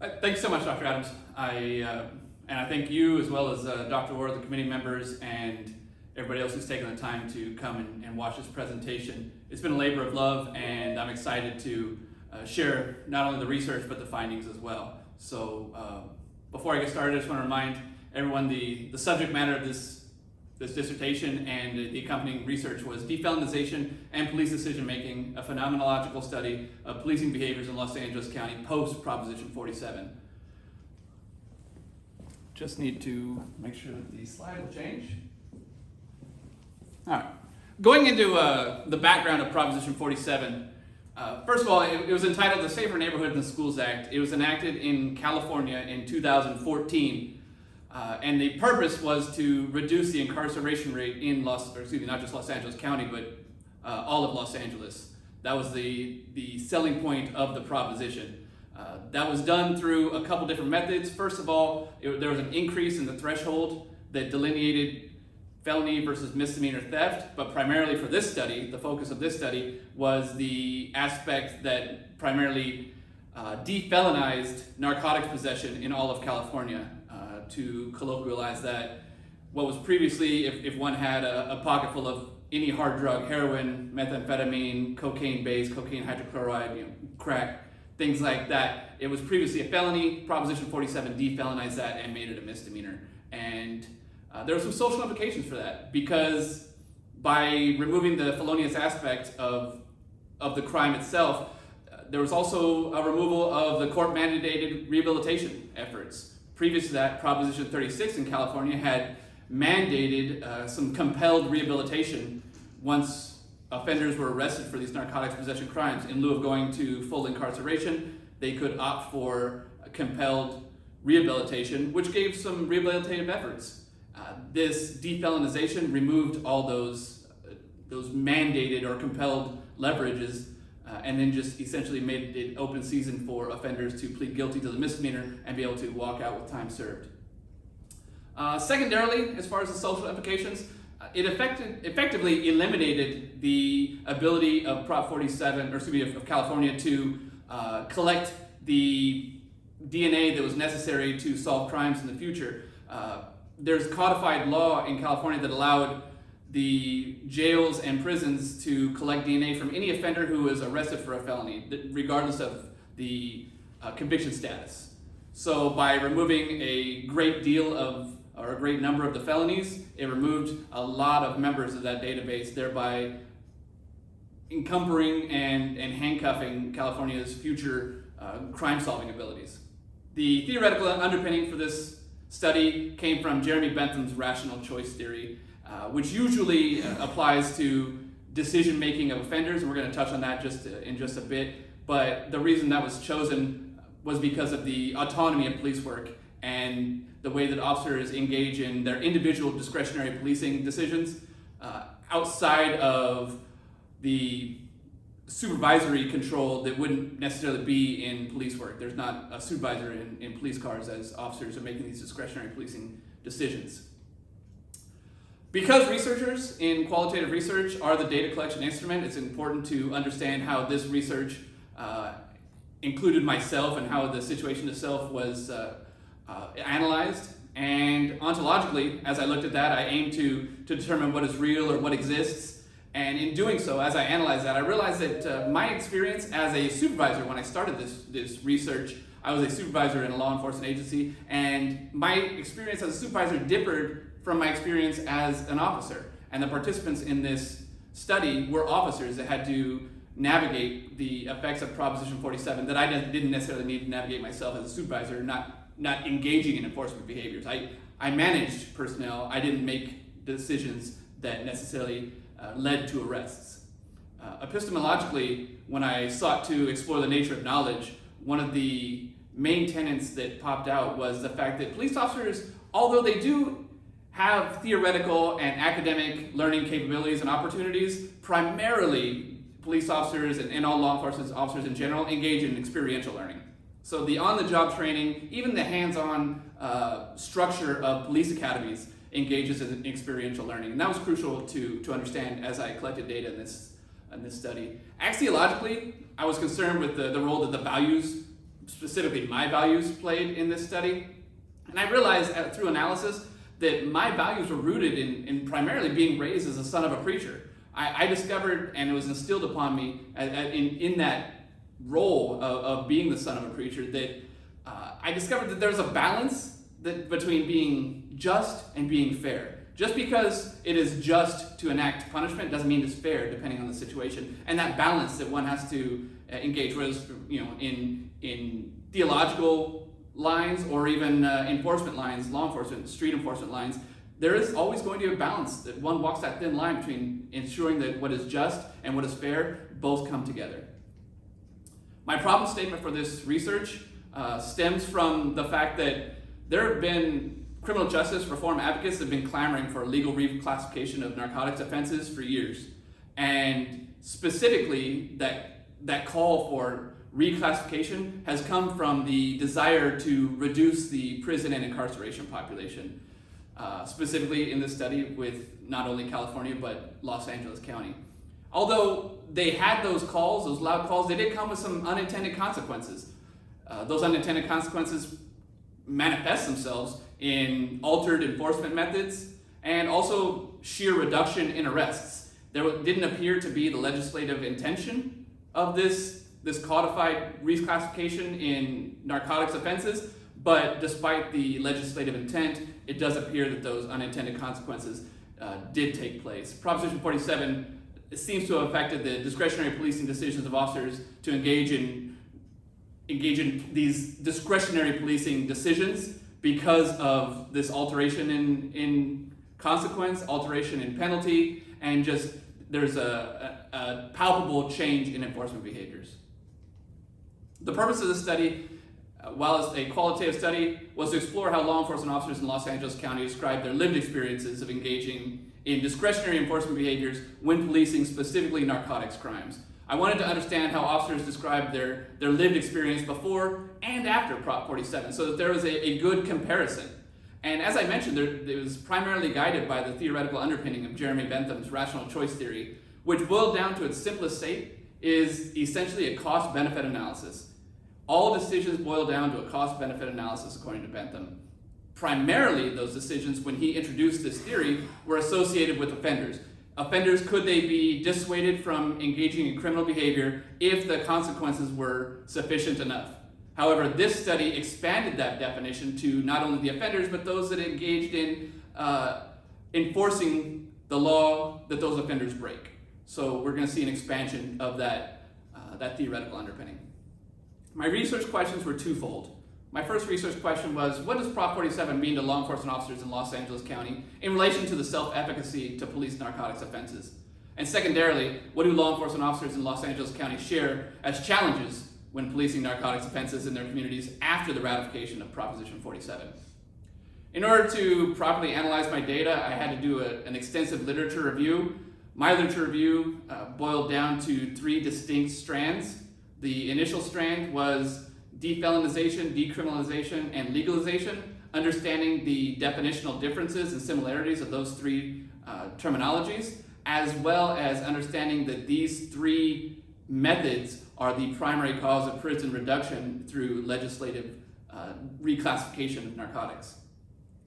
Thanks so much, Dr. Adams. And I thank you as well as Dr. Orr, the committee members, and everybody else who's taken the time to come and watch this presentation. It's been a labor of love, and I'm excited to share not only the research but the findings as well. So before I get started, I just want to remind everyone the subject matter of this dissertation and the accompanying research was Defelonization and Police Decision-Making, a phenomenological study of policing behaviors in Los Angeles County post Proposition 47. Just need to make sure that the slide will change. All right. Going into the background of Proposition 47, first of all, it was entitled the Safer Neighborhood in the Schools Act. It was enacted in California in 2014. And the purpose was to reduce the incarceration rate in not just Los Angeles County, but all of Los Angeles. That was the selling point of the proposition. That was done through a couple different methods. First of all, there was an increase in the threshold that delineated felony versus misdemeanor theft, but primarily for this study, the focus of this study was the aspect that primarily defelonized narcotics possession in all of California. To colloquialize that, what was previously, if one had a pocket full of any hard drug, heroin, methamphetamine, cocaine base, cocaine hydrochloride, crack, things like that, it was previously a felony. Proposition 47 defelonized that and made it a misdemeanor. And there were some social implications for that, because by removing the felonious aspect of the crime itself, there was also a removal of the court-mandated rehabilitation efforts. Previous to that, Proposition 36 in California had mandated some compelled rehabilitation once offenders were arrested for these narcotics possession crimes. In lieu of going to full incarceration, they could opt for compelled rehabilitation, which gave some rehabilitative efforts. This defelonization removed all those mandated or compelled leverages, and then just essentially made it open season for offenders to plead guilty to the misdemeanor and be able to walk out with time served. Secondarily, as far as the social implications, it effectively eliminated the ability of Prop 47, of California to collect the DNA that was necessary to solve crimes in the future. There's codified law in California that allowed the jails and prisons to collect DNA from any offender who is arrested for a felony, regardless of the conviction status. So by removing a great number of the felonies, it removed a lot of members of that database, thereby encumbering and handcuffing California's future crime-solving abilities. The theoretical underpinning for this study came from Jeremy Bentham's rational choice theory, which usually applies to decision-making of offenders, and we're going to touch on that in just a bit. But the reason that was chosen was because of the autonomy of police work and the way that officers engage in their individual discretionary policing decisions outside of the supervisory control that wouldn't necessarily be in police work. There's not a supervisor in police cars as officers are making these discretionary policing decisions. Because researchers in qualitative research are the data collection instrument, it's important to understand how this research included myself and how the situation itself was analyzed. And ontologically, as I looked at that, I aimed to determine what is real or what exists. And in doing so, as I analyzed that, I realized that my experience as a supervisor when I started this research, I was a supervisor in a law enforcement agency, and my experience as a supervisor differed from my experience as an officer. And the participants in this study were officers that had to navigate the effects of Proposition 47 that I didn't necessarily need to navigate myself as a supervisor, not engaging in enforcement behaviors. I managed personnel. I didn't make decisions that necessarily led to arrests. Epistemologically, when I sought to explore the nature of knowledge, one of the main tenets that popped out was the fact that police officers, although they do have theoretical and academic learning capabilities and opportunities, primarily police officers and all law enforcement officers in general engage in experiential learning. So the on-the-job training, even the hands-on structure of police academies engages in experiential learning. And that was crucial to understand as I collected data in this study. Axiologically, I was concerned with the role that the values specifically my values played in this study. And I realized through analysis that my values were rooted in primarily being raised as a son of a preacher. I discovered, and it was instilled upon me in that role of being the son of a preacher, that I discovered that there's a balance between being just and being fair. Just because it is just to enact punishment doesn't mean it's fair, depending on the situation. And that balance that one has to engage, whether it's in theological lines or even enforcement lines, law enforcement, street enforcement lines, there is always going to be a balance that one walks that thin line between ensuring that what is just and what is fair both come together. My problem statement for this research stems from the fact that there have been criminal justice reform advocates that have been clamoring for a legal reclassification of narcotics offenses for years. And specifically, that call for reclassification has come from the desire to reduce the prison and incarceration population, specifically in this study with not only California, but Los Angeles County. Although they had those calls, those loud calls, they did come with some unintended consequences. Those unintended consequences manifest themselves in altered enforcement methods and also sheer reduction in arrests. There didn't appear to be the legislative intention of this codified reclassification in narcotics offenses, but despite the legislative intent, it does appear that those unintended consequences did take place. Proposition 47 seems to have affected the discretionary policing decisions of officers to engage in these discretionary policing decisions because of this alteration in consequence, alteration in penalty, and just there's a palpable change in enforcement behaviors. The purpose of this study, while it's a qualitative study, was to explore how law enforcement officers in Los Angeles County describe their lived experiences of engaging in discretionary enforcement behaviors when policing specifically narcotics crimes. I wanted to understand how officers described their lived experience before and after Prop 47, so that there was a good comparison. And as I mentioned, it was primarily guided by the theoretical underpinning of Jeremy Bentham's rational choice theory, which boiled down to its simplest state is essentially a cost-benefit analysis. All decisions boil down to a cost-benefit analysis according to Bentham. Primarily, those decisions, when he introduced this theory, were associated with offenders. Offenders, could they be dissuaded from engaging in criminal behavior if the consequences were sufficient enough? However, this study expanded that definition to not only the offenders, but those that engaged in enforcing the law that those offenders break. So we're going to see an expansion of that theoretical underpinning. My research questions were twofold. My first research question was, what does Prop 47 mean to law enforcement officers in Los Angeles County in relation to the self-efficacy to police narcotics offenses? And secondarily, what do law enforcement officers in Los Angeles County share as challenges when policing narcotics offenses in their communities after the ratification of Proposition 47? In order to properly analyze my data, I had to do an extensive literature review. My literature review boiled down to three distinct strands. The initial strand was defelonization, decriminalization, and legalization, understanding the definitional differences and similarities of those three terminologies, as well as understanding that these three methods are the primary cause of prison reduction through legislative reclassification of narcotics.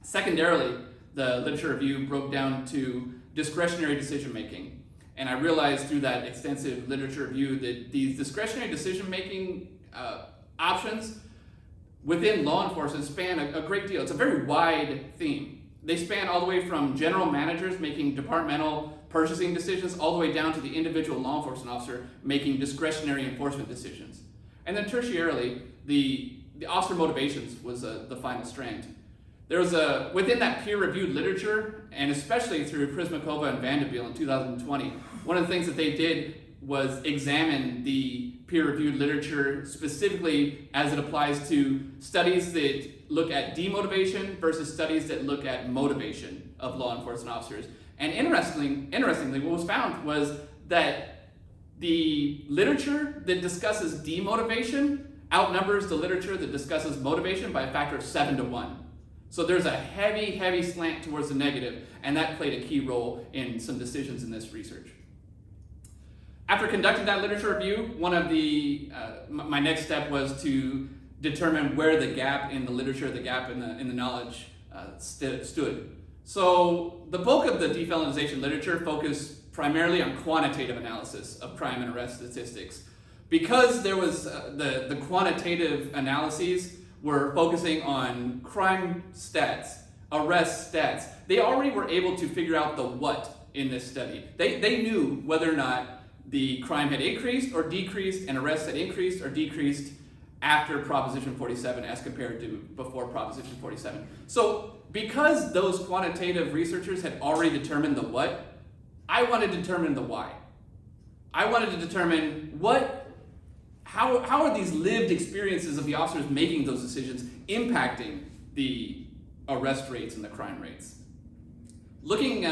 Secondarily, the literature review broke down to discretionary decision-making. And I realized through that extensive literature review that these discretionary decision-making options within law enforcement span a great deal. It's a very wide theme. They span all the way from general managers making departmental purchasing decisions all the way down to the individual law enforcement officer making discretionary enforcement decisions. And then tertiarily, the officer motivations was the final strand. There was within that peer-reviewed literature, and especially through Prismakova and Vanderbilt in 2020, one of the things that they did was examine the peer-reviewed literature specifically as it applies to studies that look at demotivation versus studies that look at motivation of law enforcement officers. And interestingly, what was found was that the literature that discusses demotivation outnumbers the literature that discusses motivation by a factor of 7 to 1. So there's a heavy slant towards the negative, and that played a key role in some decisions in this research. After conducting that literature review, one of my next step was to determine where the gap in the literature, the gap in the knowledge stood. So the bulk of the defelonization literature focused primarily on quantitative analysis of crime and arrest statistics. Because there was the quantitative analyses were focusing on crime stats, arrest stats, they already were able to figure out the what in this study. They knew whether or not the crime had increased or decreased and arrests had increased or decreased after Proposition 47 as compared to before Proposition 47. So because those quantitative researchers had already determined the what, I wanted to determine the why. I wanted to determine how are these lived experiences of the officers making those decisions impacting the arrest rates and the crime rates. Looking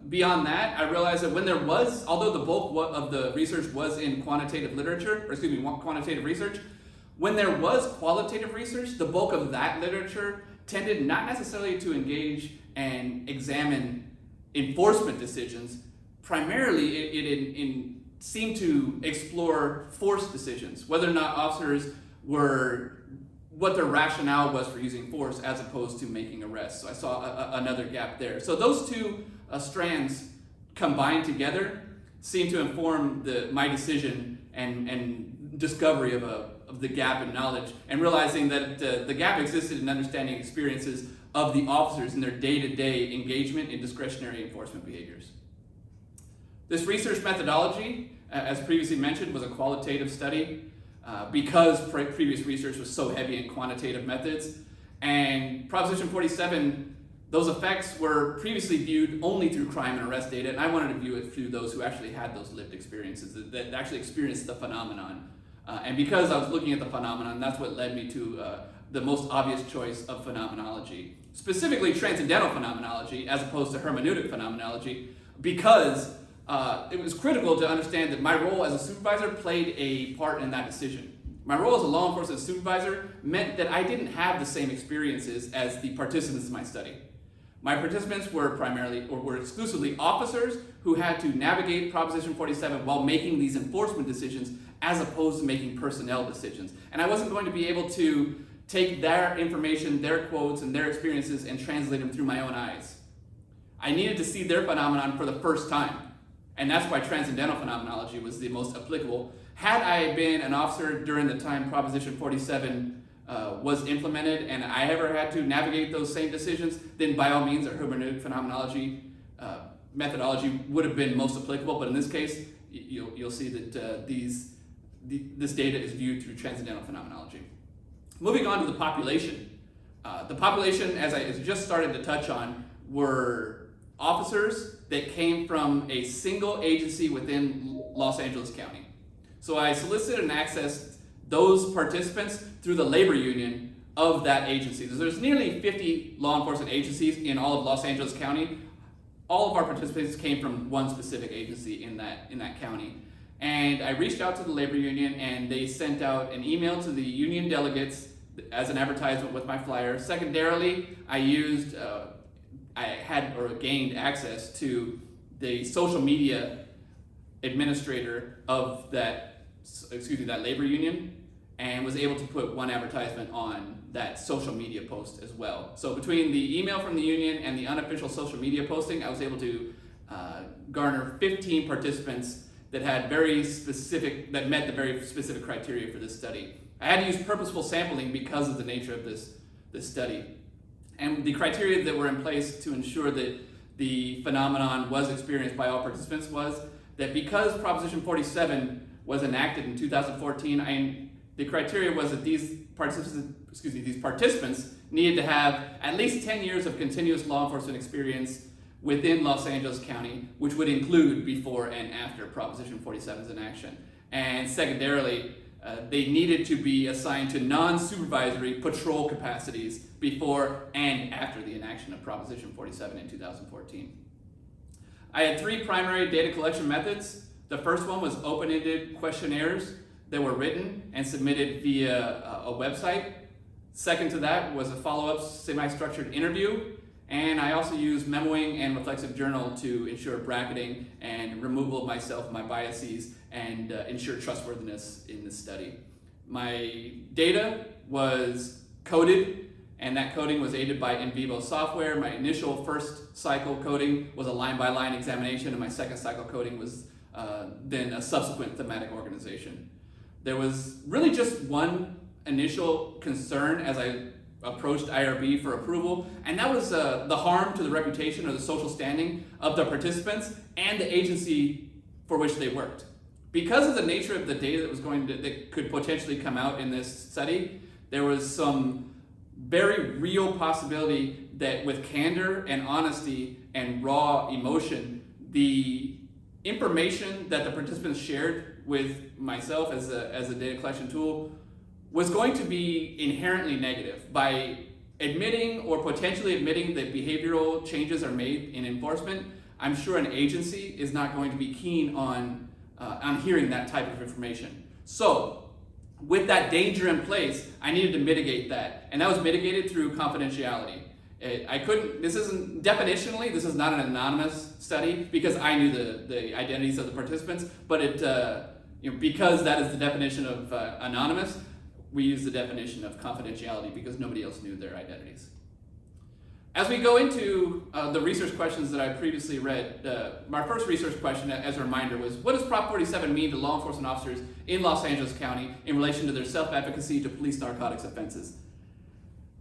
beyond that, I realized that when there was, although the bulk of the research was in quantitative research, when there was qualitative research, the bulk of that literature tended not necessarily to engage and examine enforcement decisions. Primarily, it seemed to explore force decisions, whether or not officers what their rationale was for using force as opposed to making arrests. So I saw another gap there. So those two strands combined together seem to inform my decision and discovery of the gap in knowledge, and realizing that the gap existed in understanding experiences of the officers in their day-to-day engagement in discretionary enforcement behaviors. This research methodology, as previously mentioned, was a qualitative study because previous research was so heavy in quantitative methods. And Proposition 47, those effects were previously viewed only through crime and arrest data, and I wanted to view it through those who actually had those lived experiences, that actually experienced the phenomenon. And because I was looking at the phenomenon, that's what led me to the most obvious choice of phenomenology, specifically transcendental phenomenology as opposed to hermeneutic phenomenology, because it was critical to understand that my role as a supervisor played a part in that decision. My role as a law enforcement supervisor meant that I didn't have the same experiences as the participants in my study. My participants were exclusively officers who had to navigate Proposition 47 while making these enforcement decisions as opposed to making personnel decisions. And I wasn't going to be able to take their information, their quotes, and their experiences and translate them through my own eyes. I needed to see their phenomenon for the first time. And that's why transcendental phenomenology was the most applicable. Had I been an officer during the time Proposition 47 was implemented and I ever had to navigate those same decisions, then by all means, a hermeneutic phenomenology methodology would have been most applicable. But in this case, you'll see that this data is viewed through transcendental phenomenology. Moving on to the population. The population, as I just started to touch on, were officers that came from a single agency within Los Angeles County. So I solicited and accessed those participants through the labor union of that agency. So there's nearly 50 law enforcement agencies in all of Los Angeles County. All of our participants came from one specific agency in that county. And I reached out to the labor union, and they sent out an email to the union delegates as an advertisement with my flyer. Secondarily, I gained access to the social media administrator of that labor union, and was able to put one advertisement on that social media post as well. So between the email from the union and the unofficial social media posting, I was able to garner 15 participants that met the very specific criteria for this study. I had to use purposeful sampling because of the nature of this study. And the criteria that were in place to ensure that the phenomenon was experienced by all participants was that because Proposition 47 was enacted in 2014, the criteria was that these participants needed to have at least 10 years of continuous law enforcement experience within Los Angeles County, which would include before and after Proposition 47's enaction. And secondarily, they needed to be assigned to non-supervisory patrol capacities before and after the enaction of Proposition 47 in 2014. I had 3 primary data collection methods. The first one was open-ended questionnaires that were written and submitted via a website. Second to that was a follow-up semi-structured interview. And I also used memoing and reflexive journal to ensure bracketing and removal of myself and my biases and ensure trustworthiness in this study. My data was coded, and that coding was aided by in vivo software. My initial first cycle coding was a line-by-line examination, and my second cycle coding was then a subsequent thematic organization. There was really just one initial concern as I approached IRB for approval, and that was the harm to the reputation or the social standing of the participants and the agency for which they worked. Because of the nature of the data that could potentially come out in this study, there was some very real possibility that with candor and honesty and raw emotion, the information that the participants shared with myself as a data collection tool was going to be inherently negative. By admitting or potentially admitting that behavioral changes are made in enforcement, I'm sure an agency is not going to be keen on hearing that type of information. So, with that danger in place, I needed to mitigate that, and that was mitigated through confidentiality. This isn't, definitionally, this is not an anonymous study because I knew the identities of the participants, but because that is the definition of anonymous, we use the definition of confidentiality because nobody else knew their identities. As we go into the research questions that I previously read, my first research question, as a reminder, was what does Prop 47 mean to law enforcement officers in Los Angeles County in relation to their self-advocacy to police narcotics offenses?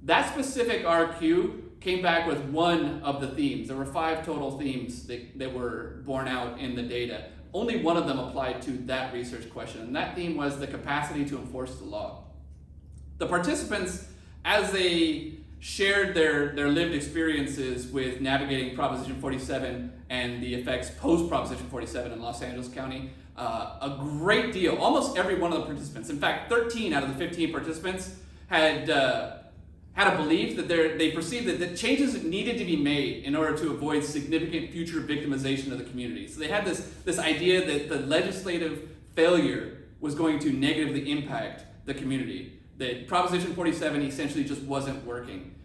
That specific RQ came back with one of the themes. There were 5 total themes that were borne out in the data. Only one of them applied to that research question, and that theme was the capacity to enforce the law. The participants, as they shared their lived experiences with navigating Proposition 47 and the effects post-Proposition 47 in Los Angeles County, a great deal, almost every one of the participants, in fact 13 out of the 15 participants had a belief that they perceived that changes needed to be made in order to avoid significant future victimization of the community. So they had this idea that the legislative failure was going to negatively impact the community, that Proposition 47 essentially just wasn't working.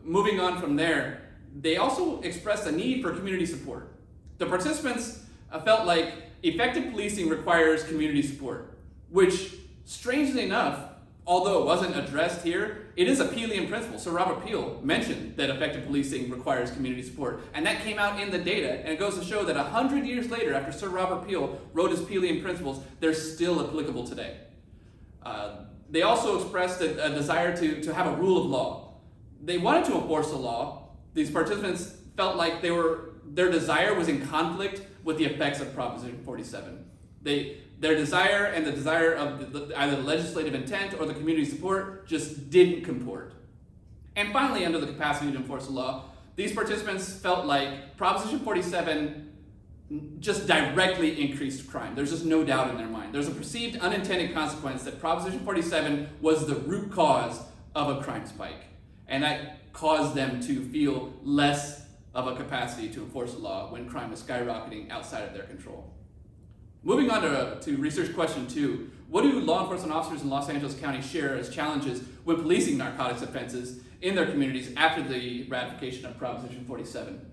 Moving on from there, they also expressed a need for community support. The participants felt like effective policing requires community support, which, strangely enough, although it wasn't addressed here, it is a Peelian principle. Sir Robert Peel mentioned that effective policing requires community support, and that came out in the data, and it goes to show that 100 years later, after Sir Robert Peel wrote his Peelian principles, they're still applicable today. They also expressed a desire to have a rule of law. They wanted to enforce the law. These participants felt like their desire was in conflict with the effects of Proposition 47. Their desire and the desire of either the legislative intent or the community support just didn't comport. And finally, under the capacity to enforce the law, these participants felt like Proposition 47 just directly increased crime. There's just no doubt in their mind. There's a perceived unintended consequence that Proposition 47 was the root cause of a crime spike. And that caused them to feel less of a capacity to enforce the law when crime was skyrocketing outside of their control. Moving on to research question 2, what do law enforcement officers in Los Angeles County share as challenges when policing narcotics offenses in their communities after the ratification of Proposition 47?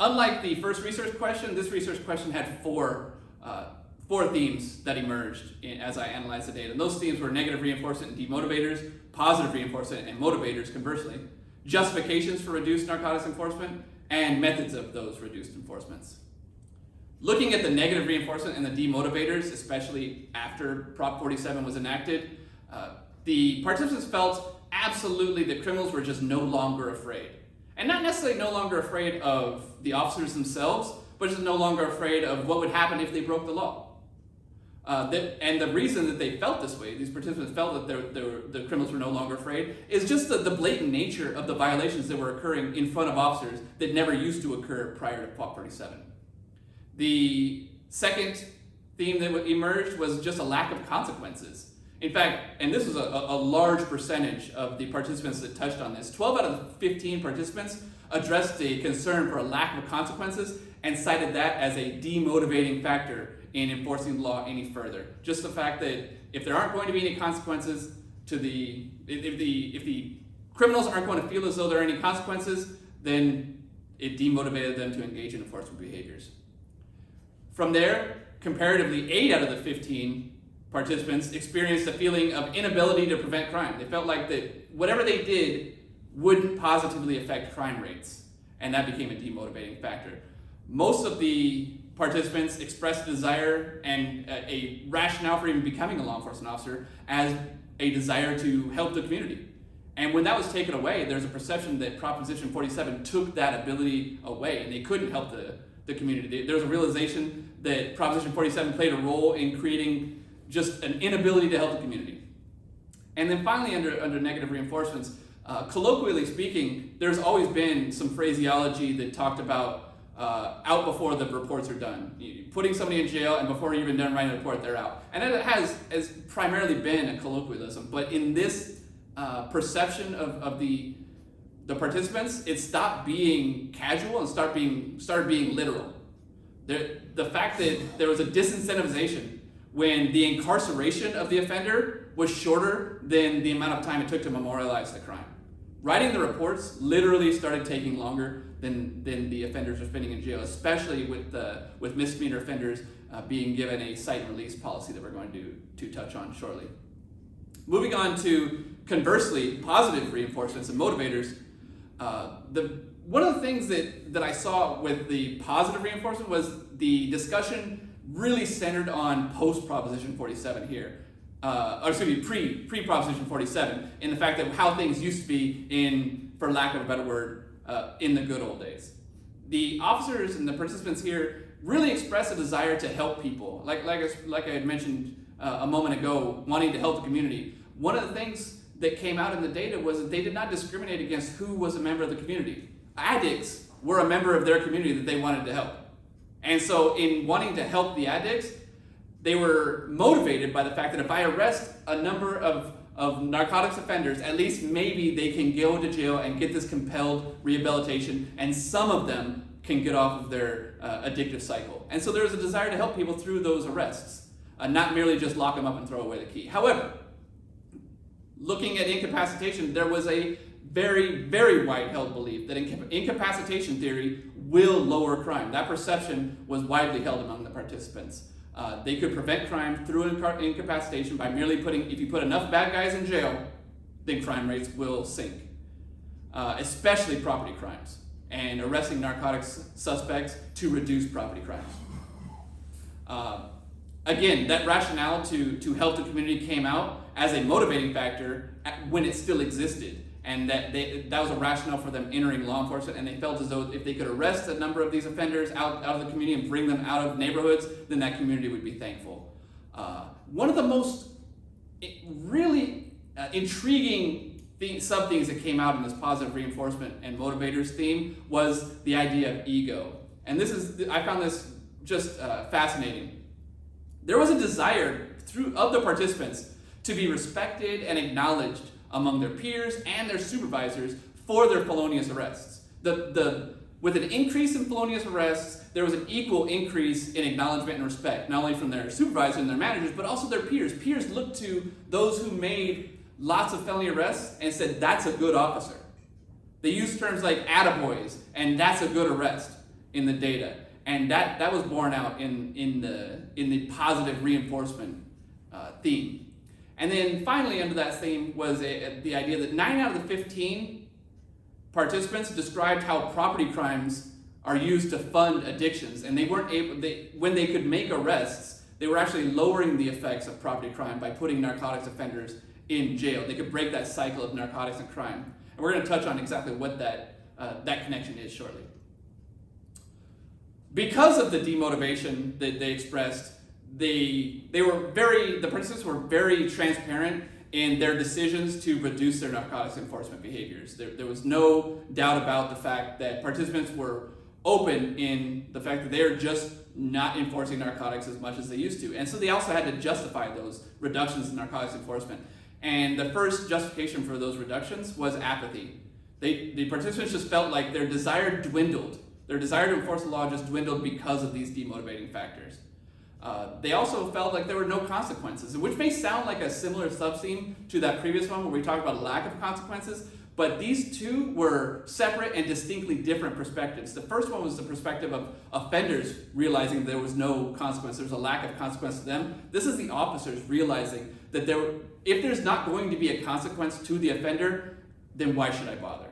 Unlike the first research question, this research question had four themes that emerged as I analyzed the data. And those themes were negative reinforcement and demotivators, positive reinforcement and motivators, conversely, justifications for reduced narcotics enforcement, and methods of those reduced enforcements. Looking at the negative reinforcement and the demotivators, especially after Prop 47 was enacted, the participants felt absolutely that criminals were just no longer afraid. And not necessarily no longer afraid of the officers themselves, but just no longer afraid of what would happen if they broke the law. And the reason that they felt this way, these participants felt that the criminals were no longer afraid, is just the blatant nature of the violations that were occurring in front of officers that never used to occur prior to Prop 47. The second theme that emerged was just a lack of consequences. In fact, and this was a large percentage of the participants that touched on this, 12 out of the 15 participants addressed a concern for a lack of consequences and cited that as a demotivating factor in enforcing the law any further. Just the fact that if there aren't going to be any consequences if the criminals aren't going to feel as though there are any consequences, then it demotivated them to engage in enforcement behaviors. From there, comparatively, 8 out of the 15 participants experienced a feeling of inability to prevent crime. They felt like that whatever they did wouldn't positively affect crime rates, and that became a demotivating factor. Most of the participants expressed a desire and a rationale for even becoming a law enforcement officer as a desire to help the community. And when that was taken away, there's a perception that Proposition 47 took that ability away and they couldn't help the community. There was a realization that Proposition 47 played a role in creating just an inability to help the community. And then finally, under negative reinforcements, colloquially speaking, there's always been some phraseology that talked about out before the reports are done. Putting somebody in jail, and before you're even done writing a report, they're out. And it has primarily been a colloquialism, but in this perception of the participants, it stopped being casual and started being literal. The fact that there was a disincentivization when the incarceration of the offender was shorter than the amount of time it took to memorialize the crime. Writing the reports literally started taking longer than the offenders are spending in jail, especially with misdemeanor offenders being given a cite and release policy that we're going to touch on shortly. Moving on to, conversely, positive reinforcements and motivators. One of the things that I saw with the positive reinforcement was the discussion really centered on post-Proposition 47 here. Pre-Proposition 47, in the fact that how things used to be in, for lack of a better word, in the good old days. The officers and the participants here really expressed a desire to help people. Like I had mentioned a moment ago, wanting to help the community. One of the things that came out in the data was that they did not discriminate against who was a member of the community. Addicts were a member of their community that they wanted to help. And so in wanting to help the addicts, they were motivated by the fact that if I arrest a number of narcotics offenders, at least maybe they can go to jail and get this compelled rehabilitation, and some of them can get off of their addictive cycle. And so there was a desire to help people through those arrests, not merely just lock them up and throw away the key. However, looking at incapacitation, there was a very, very wide-held belief that incapacitation theory will lower crime. That perception was widely held among the participants. They could prevent crime through incapacitation by merely if you put enough bad guys in jail, then crime rates will sink, especially property crimes, and arresting narcotics suspects to reduce property crimes. Again, that rationale to help the community came out as a motivating factor when it still existed, and that was a rationale for them entering law enforcement, and they felt as though if they could arrest a number of these offenders out of the community and bring them out of neighborhoods, then that community would be thankful. One of the most really intriguing sub-themes that came out in this positive reinforcement and motivators theme was the idea of ego. And I found this just fascinating. There was a desire of the participants to be respected and acknowledged among their peers and their supervisors for their felonious arrests. With an increase in felonious arrests, there was an equal increase in acknowledgement and respect, not only from their supervisors and their managers, but also their peers. Peers looked to those who made lots of felony arrests and said, that's a good officer. They used terms like attaboys and that's a good arrest in the data. And that was borne out in the positive reinforcement theme. And then finally, under that theme was the idea that 9 out of the 15 participants described how property crimes are used to fund addictions, and when they could make arrests, they were actually lowering the effects of property crime by putting narcotics offenders in jail. They could break that cycle of narcotics and crime. And we're going to touch on exactly what that connection is shortly. Because of the demotivation that they expressed, the participants were very transparent in their decisions to reduce their narcotics enforcement behaviors. There was no doubt about the fact that participants were open in the fact that they are just not enforcing narcotics as much as they used to. And so they also had to justify those reductions in narcotics enforcement. And the first justification for those reductions was apathy. The participants just felt like their desire dwindled. Their desire to enforce the law just dwindled because of these demotivating factors. They also felt like there were no consequences, which may sound like a similar sub-theme to that previous one where we talked about lack of consequences, But these two were separate and distinctly different perspectives. The first one was the perspective of offenders realizing there was no consequence, there was a lack of consequence to them. This is the officers realizing that if there's not going to be a consequence to the offender, then why should I bother?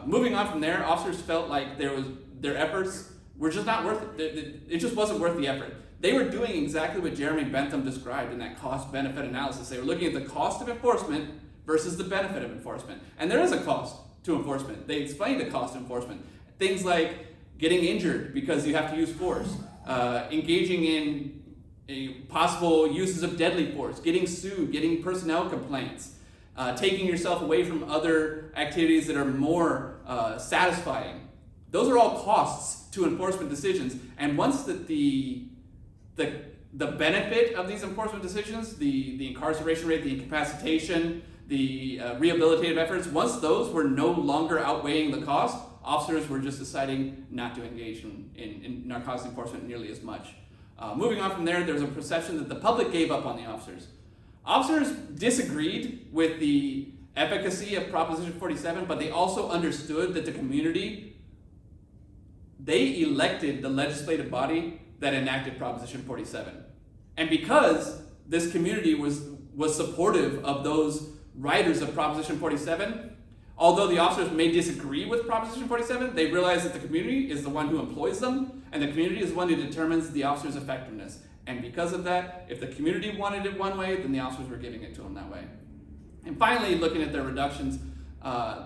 Moving on from there, officers felt like their efforts were just not worth it. It just wasn't worth the effort. They were doing exactly what Jeremy Bentham described in that cost-benefit analysis. They were looking at the cost of enforcement versus the benefit of enforcement. And there is a cost to enforcement. They explained the cost of enforcement. Things like getting injured because you have to use force, engaging in possible uses of deadly force, getting sued, getting personnel complaints, taking yourself away from other activities that are more satisfying. Those are all costs to enforcement decisions. And once the benefit of these enforcement decisions, the incarceration rate, the incapacitation, the rehabilitative efforts, once those were no longer outweighing the cost, officers were just deciding not to engage in narcotics enforcement nearly as much. Moving on from there, there's a perception that the public gave up on the officers. Officers disagreed with the efficacy of Proposition 47, but they also understood that the community, they elected the legislative body that enacted Proposition 47. And because this community was supportive of those writers of Proposition 47, although the officers may disagree with Proposition 47, they realize that the community is the one who employs them, and the community is the one who determines the officer's effectiveness. And because of that, if the community wanted it one way, then the officers were giving it to them that way. And finally, looking at their reductions,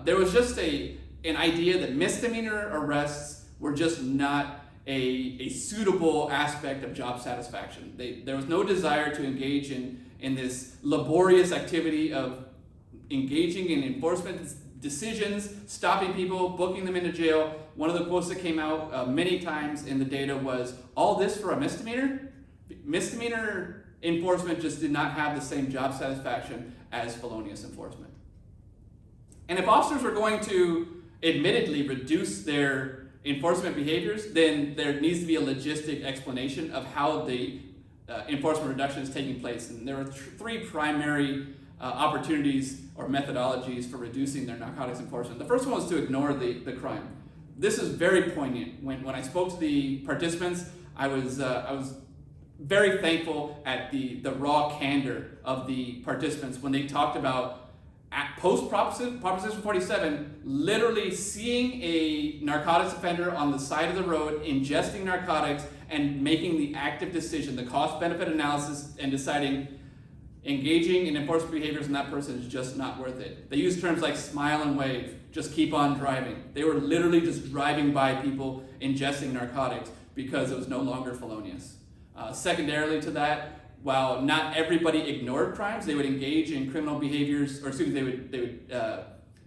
there was just an idea that misdemeanor arrests were just not a suitable aspect of job satisfaction. There was no desire to engage in this laborious activity of engaging in enforcement decisions, stopping people, booking them into jail. One of the quotes that came out many times in the data was, all this for a misdemeanor? Misdemeanor enforcement just did not have the same job satisfaction as felonious enforcement. And if officers were going to admittedly reduce their enforcement behaviors, then there needs to be a logistic explanation of how the enforcement reduction is taking place. And there are three primary opportunities or methodologies for reducing their narcotics enforcement. The first one was to ignore the crime. This is very poignant. When I spoke to the participants, I was very thankful at the raw candor of the participants when they talked about post-Proposition 47, literally seeing a narcotics offender on the side of the road, ingesting narcotics, and making the active decision, the cost-benefit analysis, and deciding engaging in enforcement behaviors in that person is just not worth it. They use terms like smile and wave, just keep on driving. They were literally just driving by people ingesting narcotics because it was no longer felonious. Secondarily to that, while not everybody ignored crimes, they would engage in criminal behaviors, or excuse me, they would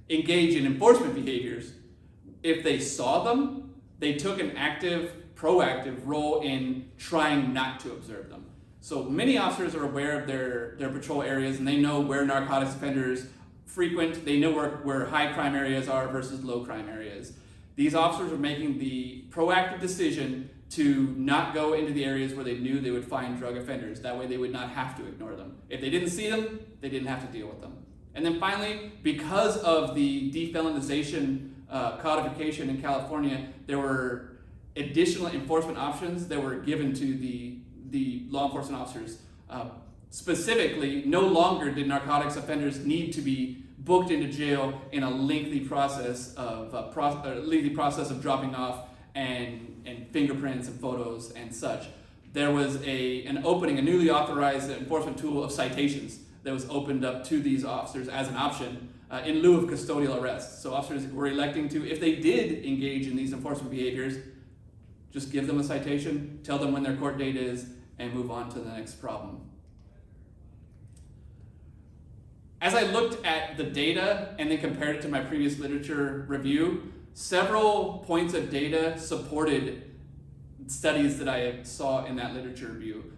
engage in enforcement behaviors. If they saw them, they took an active, proactive role in trying not to observe them. So many officers are aware of their patrol areas, and they know where narcotics offenders frequent. They know where high crime areas are versus low crime areas. These officers are making the proactive decision to not go into the areas where they knew they would find drug offenders. That way they would not have to ignore them. If they didn't see them, they didn't have to deal with them. And then finally, because of the defelonization codification in California, there were additional enforcement options that were given to the law enforcement officers. Specifically, no longer did narcotics offenders need to be booked into jail in a lengthy process of dropping off and fingerprints and photos and such. There was an opening, a newly authorized enforcement tool of citations that was opened up to these officers as an option in lieu of custodial arrest. So officers were electing to, if they did engage in these enforcement behaviors, just give them a citation, tell them when their court date is, and move on to the next problem. As I looked at the data and then compared it to my previous literature review, several points of data supported studies that I saw in that literature review.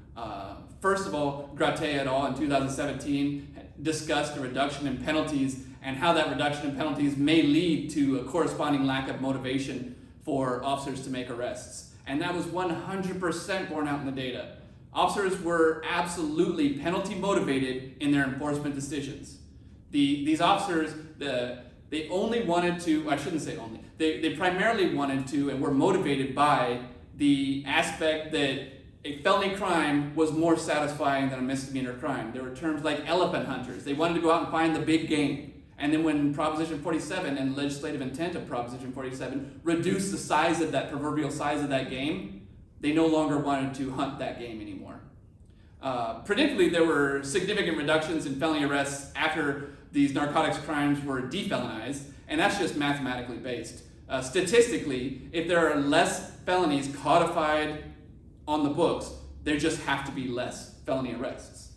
First of all, Gratte et al. In 2017 discussed a reduction in penalties and how that reduction in penalties may lead to a corresponding lack of motivation for officers to make arrests. And that was 100% borne out in the data. Officers were absolutely penalty motivated in their enforcement decisions. These officers, They only wanted to, I shouldn't say only, they primarily wanted to and were motivated by the aspect that a felony crime was more satisfying than a misdemeanor crime. There were terms like elephant hunters. They wanted to go out and find the big game. And then when Proposition 47 and legislative intent of Proposition 47 reduced the size of that proverbial size of that game, they no longer wanted to hunt that game anymore. Predictably, there were significant reductions in felony arrests after these narcotics crimes were defelonized, and that's just mathematically based. Statistically, if there are less felonies codified on the books, there just have to be less felony arrests.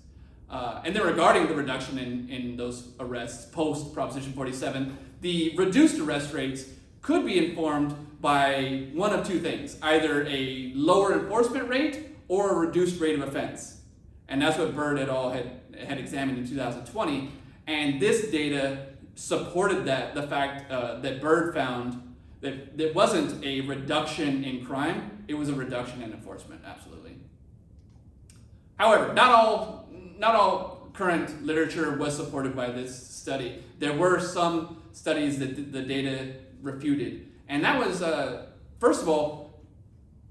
And then regarding the reduction in those arrests post Proposition 47, the reduced arrest rates could be informed by one of two things, either a lower enforcement rate or a reduced rate of offense. And that's what Bird et al. had examined in 2020. And this data supported that, the fact that Bird found that there wasn't a reduction in crime, it was a reduction in enforcement, absolutely. However, not all current literature was supported by this study. There were some studies that the data refuted. And that was, first of all,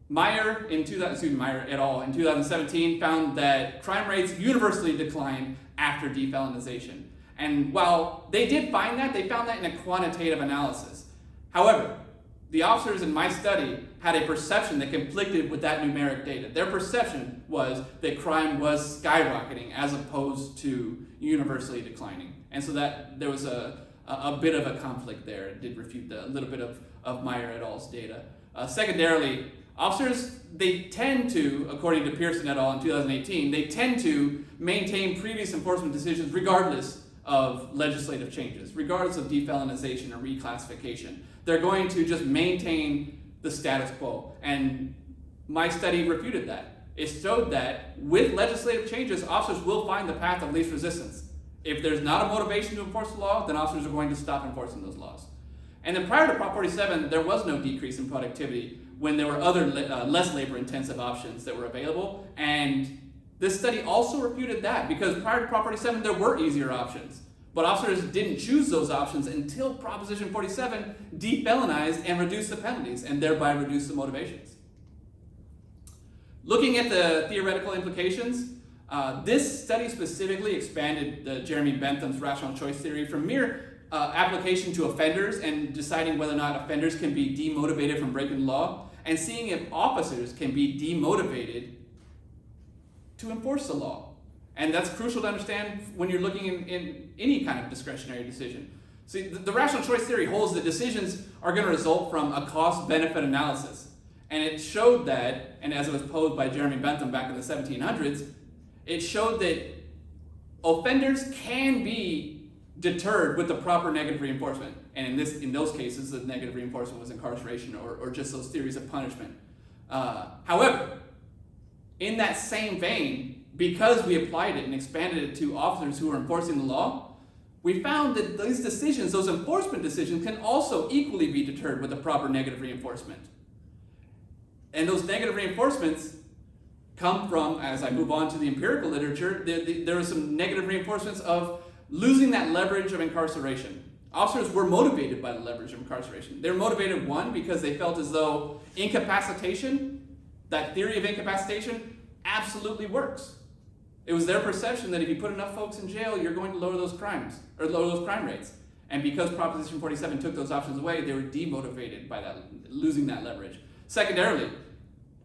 Meyer et al. In 2017 found that crime rates universally declined after defelonization. And while they did find that, they found that in a quantitative analysis. However, the officers in my study had a perception that conflicted with that numeric data. Their perception was that crime was skyrocketing as opposed to universally declining. And so that there was a bit of a conflict there. It did refute a little bit of Meyer et al.'s data. Secondarily, officers, they tend to, according to Pearson et al. In 2018, they tend to maintain previous enforcement decisions regardless of legislative changes, regardless of defelonization or reclassification. They're going to just maintain the status quo. And my study refuted that. It showed that with legislative changes, officers will find the path of least resistance. If there's not a motivation to enforce the law, then officers are going to stop enforcing those laws. And then prior to Prop 47, there was no decrease in productivity when there were other less labor-intensive options that were available. And this study also refuted that, because prior to Prop 47, there were easier options. But officers didn't choose those options until Proposition 47 defelonized and reduced the penalties, and thereby reduced the motivations. Looking at the theoretical implications, this study specifically expanded Jeremy Bentham's rational choice theory from mere application to offenders and deciding whether or not offenders can be demotivated from breaking the law, and seeing if officers can be demotivated to enforce the law. And that's crucial to understand when you're looking in any kind of discretionary decision. See, the rational choice theory holds that decisions are going to result from a cost-benefit analysis. And it showed that, and as it was posed by Jeremy Bentham back in the 1700s, it showed that offenders can be deterred with the proper negative reinforcement. And in those cases, the negative reinforcement was incarceration or just those theories of punishment. However, in that same vein, because we applied it and expanded it to officers who are enforcing the law, we found that those decisions, those enforcement decisions, can also equally be deterred with the proper negative reinforcement. And those negative reinforcements come from, as I move on to the empirical literature, there are some negative reinforcements of losing that leverage of incarceration. Officers were motivated by the leverage of incarceration. They were motivated, one, because they felt as though incapacitation, that theory of incapacitation, absolutely works. It was their perception that if you put enough folks in jail, you're going to lower those crimes, or lower those crime rates. And because Proposition 47 took those options away, they were demotivated by that, losing that leverage. Secondarily,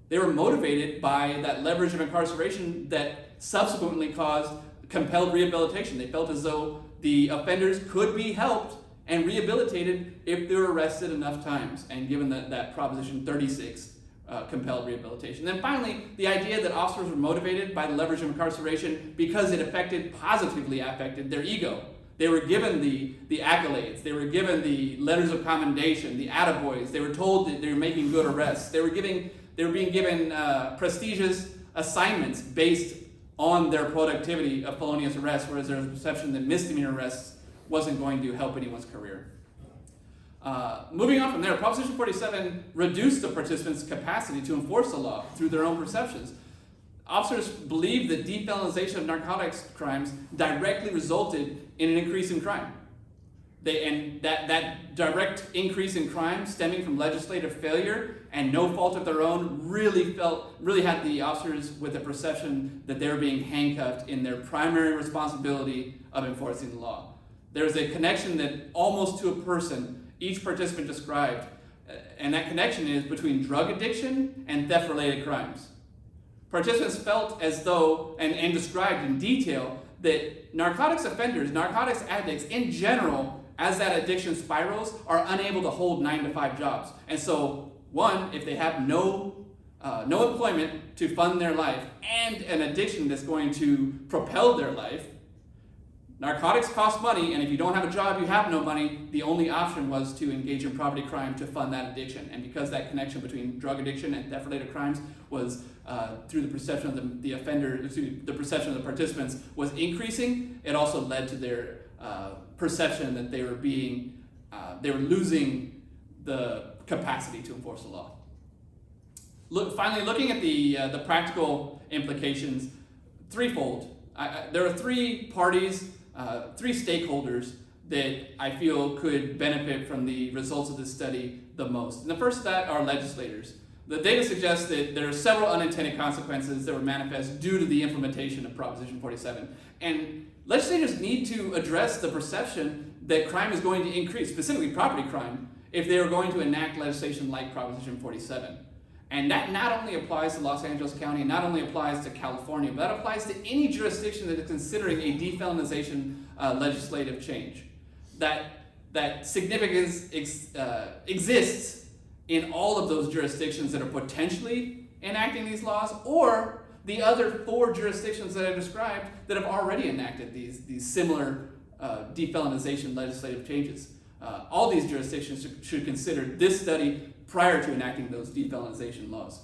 they were motivated by that leverage of incarceration that subsequently caused compelled rehabilitation. They felt as though the offenders could be helped and rehabilitated if they were arrested enough times, and given that Proposition 36 compelled rehabilitation. Then finally, the idea that officers were motivated by the leverage of incarceration because it positively affected their ego. They were given the accolades, they were given the letters of commendation, the attaboys, they were told that they were making good arrests, they were being given prestigious assignments based on their productivity of felonious arrests, whereas there was a perception that misdemeanor arrests wasn't going to help anyone's career. Moving on from there, Proposition 47 reduced the participants' capacity to enforce the law through their own perceptions. Officers believed that defelonization of narcotics crimes directly resulted in an increase in crime. that direct increase in crime stemming from legislative failure and no fault of their own really had the officers with a perception that they were being handcuffed in their primary responsibility of enforcing the law. There's a connection that almost to a person each participant described, and that connection is between drug addiction and theft-related crimes. Participants felt as though, and described in detail, that narcotics offenders, narcotics addicts in general, as that addiction spirals, are unable to hold 9-to-5 jobs. And so, one, if they have no employment to fund their life and an addiction that's going to propel their life, narcotics cost money, and if you don't have a job, you have no money. The only option was to engage in property crime to fund that addiction. And because that connection between drug addiction and theft-related crimes was through the perception of the perception of the participants was increasing, it also led to their perception that they were losing the capacity to enforce the law. Finally, looking at the practical implications, threefold. There are three parties, three stakeholders that I feel could benefit from the results of this study the most. And the first of that are legislators. The data suggests that there are several unintended consequences that were manifest due to the implementation of Proposition 47. And legislators need to address the perception that crime is going to increase, specifically property crime, if they are going to enact legislation like Proposition 47. And that not only applies to Los Angeles County, not only applies to California, but that applies to any jurisdiction that is considering a defelonization legislative change. That significance exists in all of those jurisdictions that are potentially enacting these laws, or the other 4 jurisdictions that I described that have already enacted these similar defelonization legislative changes. All these jurisdictions should consider this study prior to enacting those defelonization laws.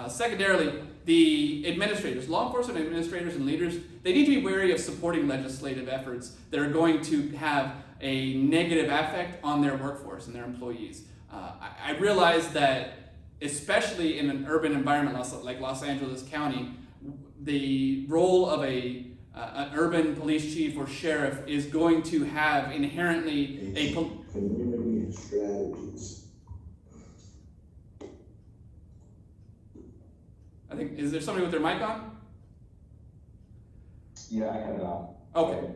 Secondarily, the administrators, law enforcement administrators and leaders, they need to be wary of supporting legislative efforts that are going to have a negative effect on their workforce and their employees. I realize that, especially in an urban environment like Los Angeles County, the role of an urban police chief or sheriff is going to have inherently a community strategies. I think, is there somebody with their mic on? Yeah, I had it on. Okay.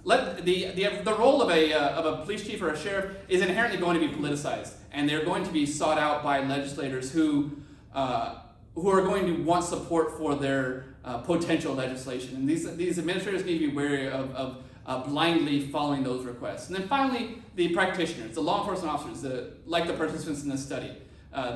The role of a police chief or a sheriff is inherently going to be politicized, and they're going to be sought out by legislators who are going to want support for their potential legislation. And these administrators need to be wary of blindly following those requests. And then finally, the practitioners, the law enforcement officers, like the participants in this study,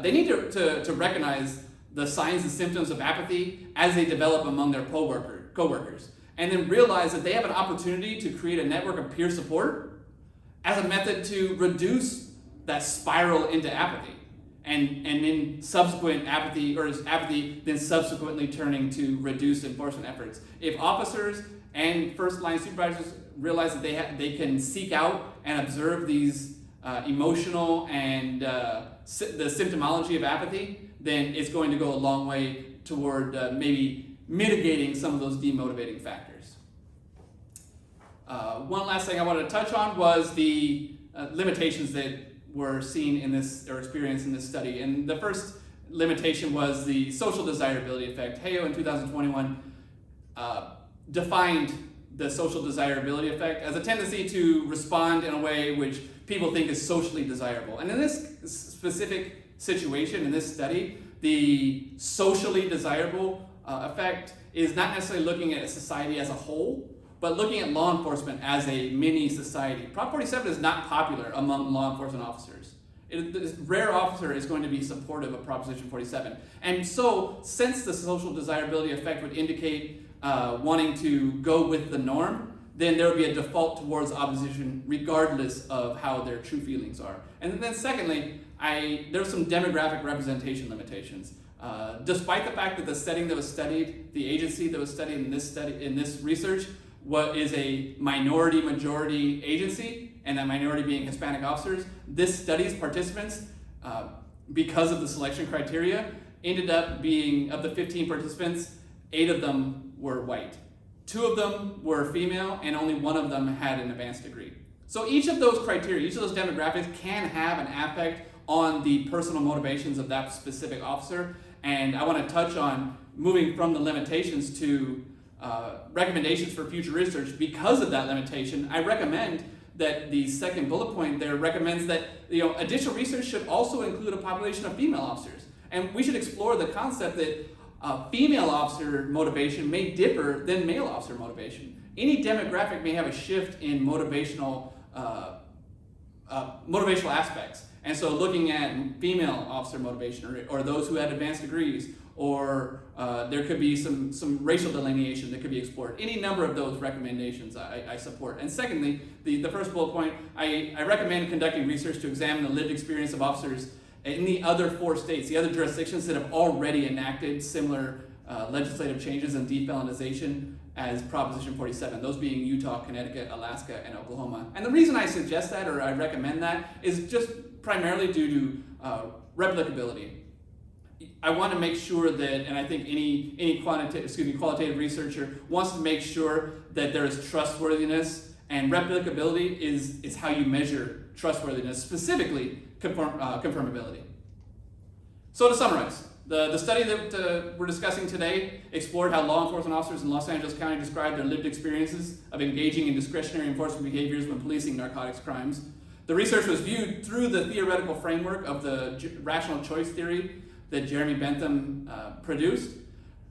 they need to recognize the signs and symptoms of apathy as they develop among their co-workers, and then realize that they have an opportunity to create a network of peer support as a method to reduce that spiral into apathy, and then subsequent apathy, or apathy then subsequently turning to reduced enforcement efforts. If officers and first-line supervisors realize that they can seek out and observe these emotional and the symptomology of apathy, then it's going to go a long way toward maybe mitigating some of those demotivating factors. One last thing I wanted to touch on was the limitations that were seen in this, or experienced in this study. And the first limitation was the social desirability effect. Hayo in 2021 defined the social desirability effect as a tendency to respond in a way which people think is socially desirable. And in this specific situation, in this study, the socially desirable effect is not necessarily looking at a society as a whole, but looking at law enforcement as a mini society. Prop 47 is not popular among law enforcement officers. This rare officer is going to be supportive of Proposition 47. And so, since the social desirability effect would indicate wanting to go with the norm, then there would be a default towards opposition regardless of how their true feelings are. And then secondly, there's some demographic representation limitations. Despite the fact that the setting that was studied, the agency that was studied in this research, is a minority-majority agency, and that minority being Hispanic officers, this study's participants, because of the selection criteria, ended up being, of the 15 participants, 8 of them were white. 2 of them were female, and only 1 of them had an advanced degree. So each of those criteria, each of those demographics can have an effect on the personal motivations of that specific officer. And I want to touch on moving from the limitations to recommendations for future research. Because of that limitation, I recommend that the second bullet point there recommends that additional research should also include a population of female officers. And we should explore the concept that female officer motivation may differ than male officer motivation. Any demographic may have a shift in motivational aspects. And so looking at female officer motivation or those who had advanced degrees, or there could be some racial delineation that could be explored. Any number of those recommendations I support. And secondly, the first bullet point, I recommend conducting research to examine the lived experience of officers in the other 4 states, the other jurisdictions that have already enacted similar legislative changes in defelonization as Proposition 47, those being Utah, Connecticut, Alaska, and Oklahoma. And the reason I suggest that, or I recommend that, is just primarily due to replicability. I want to make sure that, and I think any qualitative researcher wants to make sure that there is trustworthiness, and replicability is how you measure trustworthiness, specifically confirmability. So to summarize, the study that we're discussing today explored how law enforcement officers in Los Angeles County described their lived experiences of engaging in discretionary enforcement behaviors when policing narcotics crimes. The research was viewed through the theoretical framework of the rational choice theory that Jeremy Bentham produced.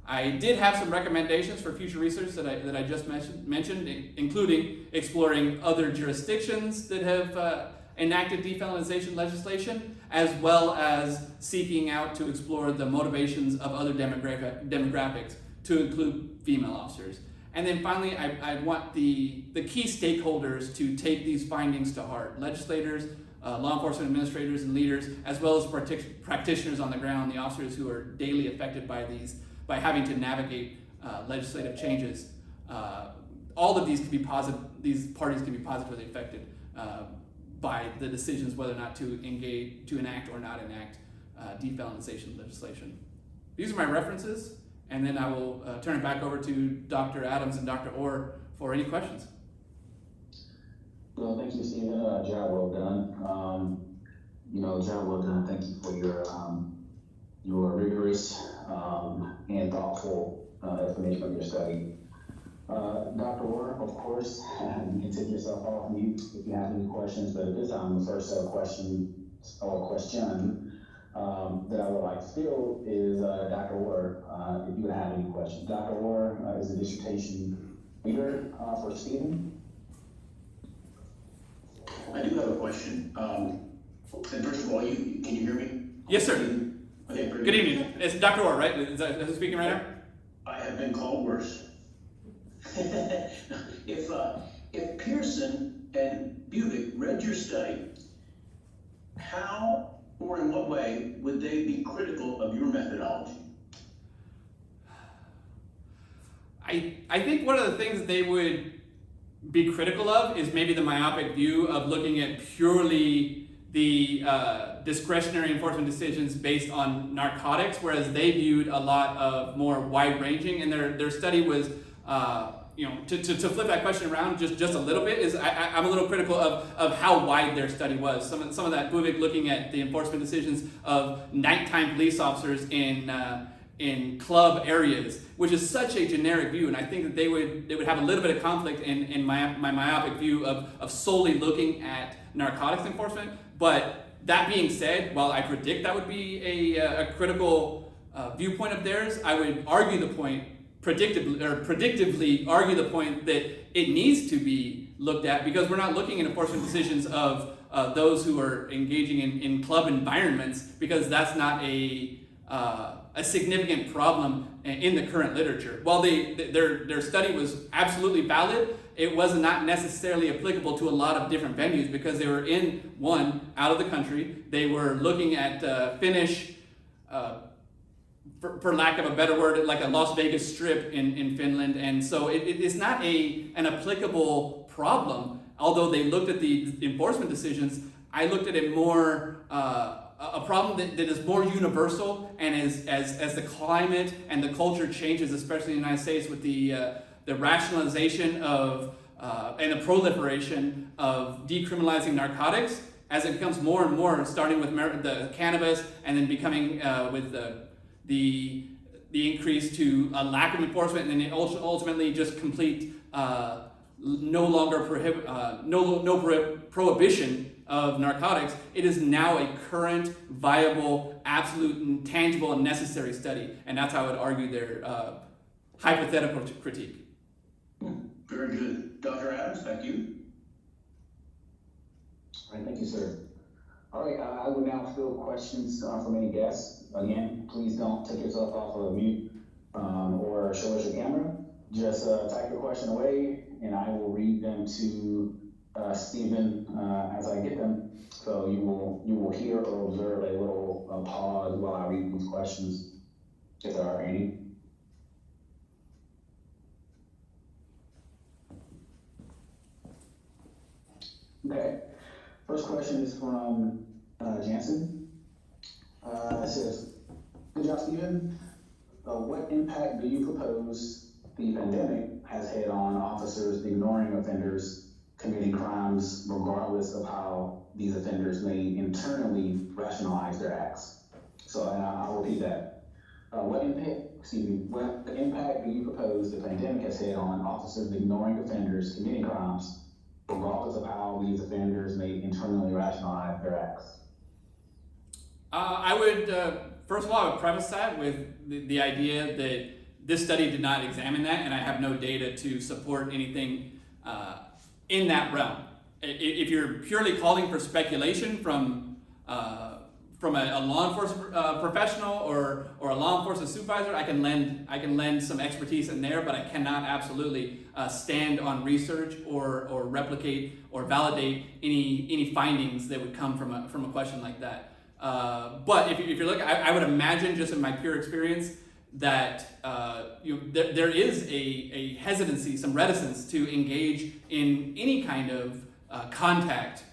I did have some recommendations for future research that I just mentioned, including exploring other jurisdictions that have enacted defelonization legislation, as well as seeking out to explore the motivations of other demographics to include female officers. And then finally, I want the key stakeholders to take these findings to heart: legislators, law enforcement administrators and leaders, as well as practitioners on the ground, the officers who are daily affected by having to navigate legislative changes. All of these can be these parties can be positively affected by the decisions whether or not to enact or not enact defelonization legislation. These are my references, and then I will turn it back over to Dr. Adams and Dr. Orr for any questions. Well, thank you, Stephen. Job well done. Job well done. Thank you for your rigorous and thoughtful explanation of your study. Dr. Orr, of course, you can take yourself off mute if you have any questions, but at this time, the first question that I would like to field is Dr. Orr, if you would have any questions. Dr. Orr is the dissertation leader for Stephen. I do have a question. And first of all, can you hear me? Yes, sir. Okay, great. Good evening. It's Dr. Orr, right? Is that who's speaking right now? I have been called worse. If Pearson and Buvick read your study, how or in what way would they be critical of your methodology? I think one of the things they would be critical of is maybe the myopic view of looking at purely the discretionary enforcement decisions based on narcotics, whereas they viewed a lot of more wide-ranging, and their study was, to flip that question around just a little bit, is I'm a little critical of how wide their study was. Some of that, Buvick looking at the enforcement decisions of nighttime police officers in club areas, which is such a generic view, and I think that they would have a little bit of conflict in my myopic view of solely looking at narcotics enforcement. But that being said, while I predict that would be a critical viewpoint of theirs, I would argue the point predictively argue the point that it needs to be looked at, because we're not looking at enforcement decisions of those who are engaging in club environments, because that's not a significant problem in the current literature. While their study was absolutely valid, it was not necessarily applicable to a lot of different venues, because they were out of the country. They were looking at Finnish, for lack of a better word, like a Las Vegas strip in Finland, and so it's not an applicable problem. Although they looked at the enforcement decisions, I looked at it more a problem that is more universal, and as the climate and the culture changes, especially in the United States with the rationalization of and the proliferation of decriminalizing narcotics as it becomes more and more, starting with the cannabis and then becoming with the increase to a lack of enforcement, and then ultimately just complete no longer prohibition of narcotics. It is now a current, viable, absolute, and tangible, and necessary study, and that's how I would argue their hypothetical critique. Very good. Dr. Adams, thank you. All right, thank you, sir. All right, I will now field questions from any guests. Again, please don't take yourself off of mute or show us your camera. Just type your question away, and I will read them to Stephen as I get them. So you will hear or observe a little pause while I read these questions, if there are any. Okay, first question is from Jansen. It says, good job, Stephen. What impact do you propose the pandemic has had on officers ignoring offenders committing crimes regardless of how these offenders may internally rationalize their acts? So, and I'll repeat that. What impact do you propose the pandemic has had on officers ignoring offenders committing crimes regardless of how these offenders may internally rationalize their acts? I would, first of all, I would preface that with the idea that this study did not examine that, and I have no data to support anything in that realm. If you're purely calling for speculation from a law enforcement professional or a law enforcement supervisor, I can lend some expertise in there, but I cannot absolutely stand on research or replicate or validate any findings that would come from a question like that. But if you're looking, I would imagine, just in my pure experience, that there is a hesitancy, some reticence to engage in any kind of contact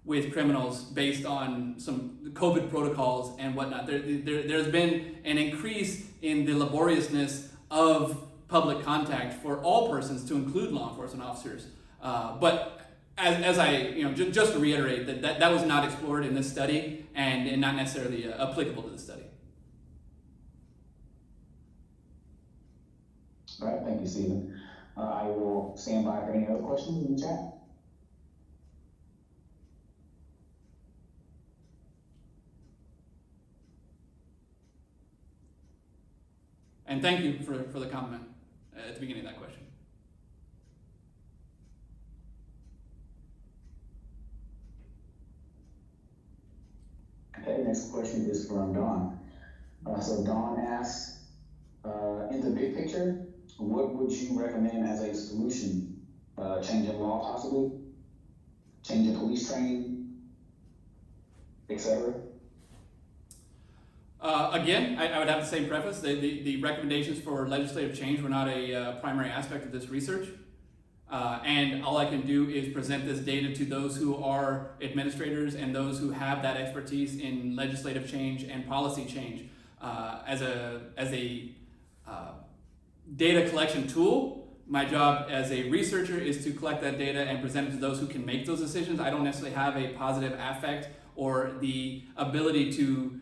with criminals based on some COVID protocols and whatnot. There's been an increase in the laboriousness of public contact for all persons, to include law enforcement officers. But as I, just to reiterate, that was not explored in this study and not necessarily applicable to the study. All right, thank you, Stephen. I will stand by for any other questions in the chat. And thank you for the comment at the beginning of that question. Okay, next question is from Dawn. So Dawn asks, in the big picture, what would you recommend as a solution? Changing law possibly? Changing police training? Etc.? Again, I would have the same preface. The recommendations for legislative change were not a primary aspect of this research. And all I can do is present this data to those who are administrators and those who have that expertise in legislative change and policy change. As a data collection tool, my job as a researcher is to collect that data and present it to those who can make those decisions. I don't necessarily have a positive affect or the ability to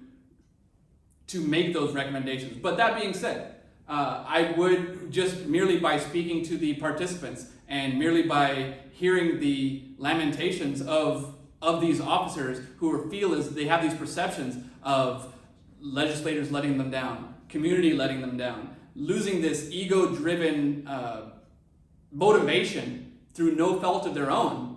make those recommendations. But that being said, I would just merely by speaking to the participants and merely by hearing the lamentations of these officers who feel as they have these perceptions of legislators letting them down, community letting them down, losing this ego-driven motivation through no fault of their own,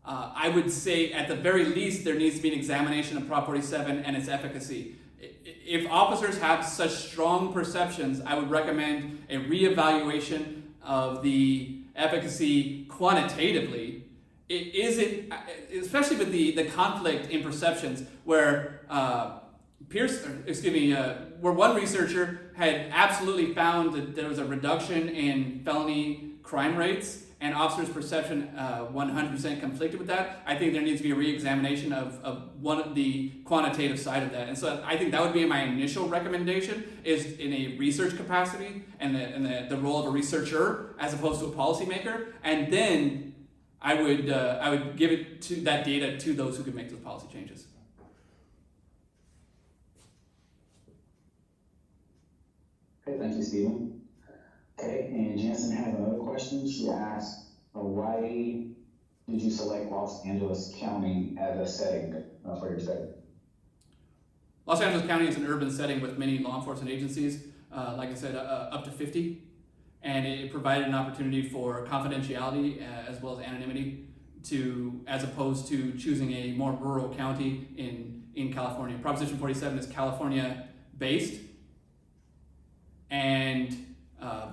I would say at the very least there needs to be an examination of Prop 47 and its efficacy. If officers have such strong perceptions, I would recommend a reevaluation of the efficacy quantitatively. It isn't, especially with the conflict in perceptions, where where one researcher had absolutely found that there was a reduction in felony crime rates, and officers' perception 100% conflicted with that. I think there needs to be a re-examination of the quantitative side of that. And so I think that would be my initial recommendation, is in a research capacity and the role of a researcher as opposed to a policymaker. And then I would give it to that data to those who could make those policy changes. Okay, thank you, Stephen. Okay, and Jansen has another question. She asked, why did you select Los Angeles County as a setting for your study? Los Angeles County is an urban setting with many law enforcement agencies, like I said, up to 50, and it provided an opportunity for confidentiality as well as anonymity as opposed to choosing a more rural county in California. Proposition 47 is California based, and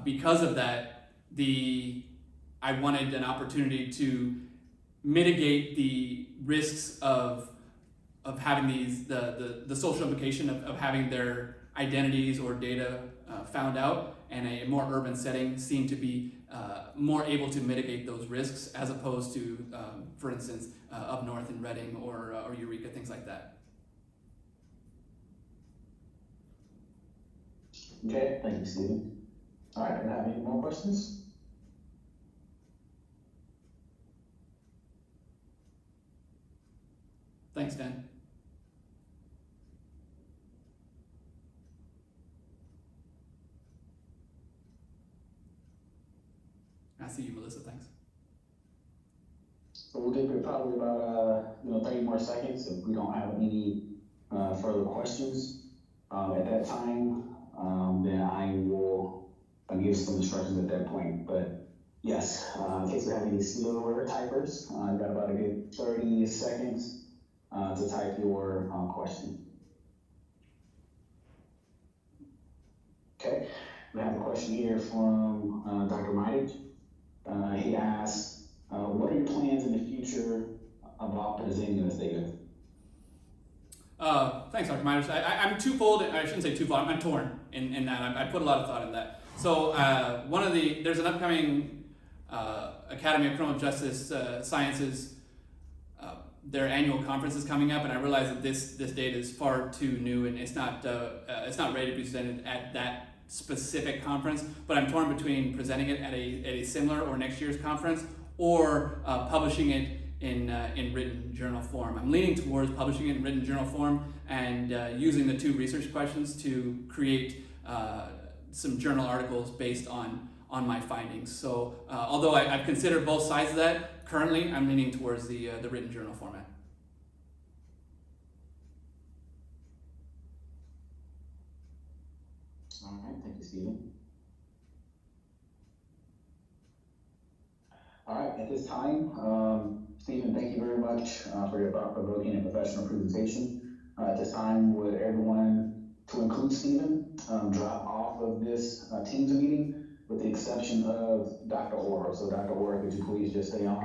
because of that, I wanted an opportunity to mitigate the risks of having the social implication of having their identities or data found out, and a more urban setting seemed to be more able to mitigate those risks as opposed to, for instance, up north in Redding or Eureka, things like that. Okay, thank you, Stephen. All right, do you have any more questions? Thanks, Dan. I see you, Melissa, thanks. So we'll give it probably about 30 more seconds if we don't have any further questions. At that time, then I will give some instructions at that point. But yes, in case we have any slower typers, you got about a good 30 seconds to type your question. Okay, we have a question here from Dr. Mitage. He asks, what are your plans in the future about presenting this data? Thanks, Dr. Myers. I'm twofold. I shouldn't say twofold. I'm torn in that. I put a lot of thought in that. So there's an upcoming Academy of Criminal Justice Sciences. Their annual conference is coming up, and I realize that this data is far too new and it's not ready to be presented at that specific conference. But I'm torn between presenting it at a similar or next year's conference or publishing it in written journal form. I'm leaning towards publishing it in written journal form and using the 2 research questions to create some journal articles based on my findings. So although I've considered both sides of that, currently I'm leaning towards the written journal format. All right, thank you, Stephen. All right, at this time, Stephen, thank you very much for your thought-provoking and professional presentation. At this time, would everyone, to include Stephen, drop off of this Teams meeting with the exception of Dr. Orr. So Dr. Orr, could you please just stay on?